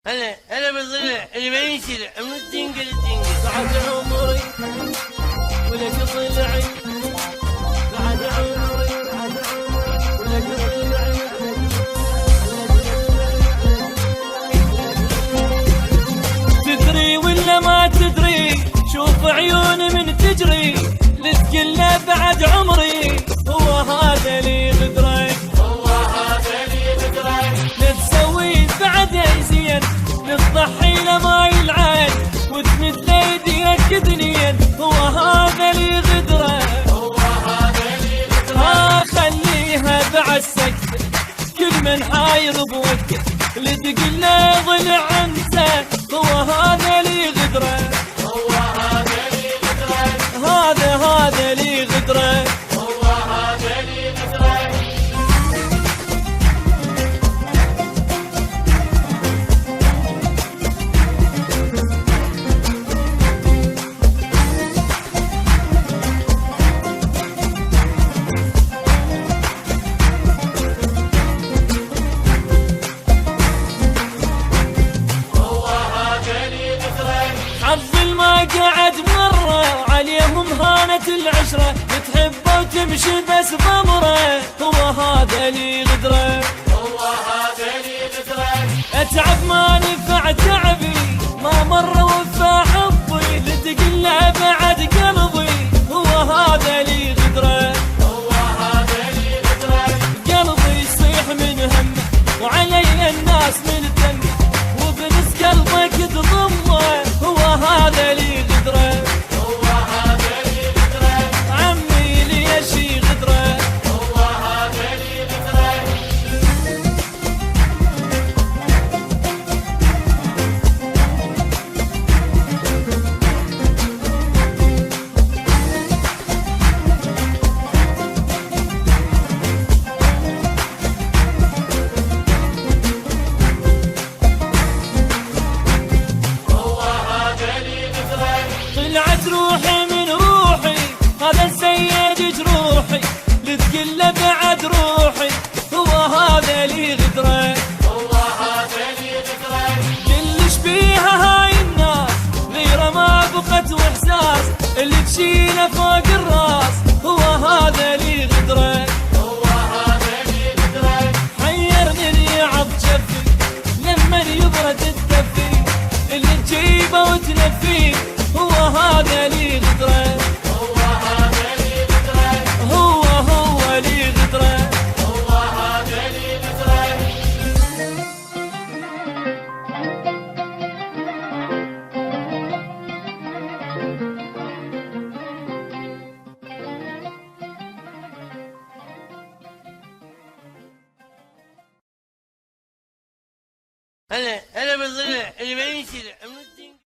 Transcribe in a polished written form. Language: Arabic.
هلا بالضلع اللي ما ينشرع من الدنقل الدنقل. بعد عمري ولك ضلعي، بعد عمري ولك ضلعي. تدري ولا ما تدري؟ شوف عيوني من تجري، لتقله بعد عمري هو هذا اللي غدرك، هو هذا اللي غدرك. نتسوي بعد زين، نضحي لما يلعن وتمد ليديك دنيا، هو هذا اللي غدرك، هو هذا اللي غدرك. خليها بعد سكت، كل من حاير بوكت لتقله ضلع انت، هو هذا اللي غدرك، هو هذا اللي غدرك. هذا اللي غدرك. هو هذا اللي غدرك. هو هذا اللي غدرك. حظ ما قعد مرة عليهم هانت العشرة، بتحبه وتمشي بس بمره، هو هذا اللي غدرك، هو هذا اللي غدرك. اتعب ما نفع تعبي، ما مر وفى حبي، لتقله بعد قلبي، هو هذا اللي غدرك، هو هذا اللي غدرك. قلبي يصيح من همه وعلي الناس من دمه، وبنس قلبك تضمه، هو هذا اللي غدرك، هو هذا اللي غدرك. عمي ليش غدرك. هو هذا اللي غدرك. هو هذا اللي غدرك. طلعت روحي من روحي، هذا السيد جروحي، لتقله بعد روحي، هو هذا اللي غدرك، هو هذا اللي غدرك. كلش بيها هاي الناس، غيره ما بقت واحساس، اللي تشيله فوق الراس، هو هذا اللي غدرك، هو هذا اللي غدرك. حيرني اليعظ جفي لما يبرد الدفي، اللي تجيبه وتنفيه، هو هذا اللي غدرك، هو هذا اللي غدرك. هو اللي غدرك. هو هذا اللي غدرك. هلا بالضلع اللي ما ينشرع من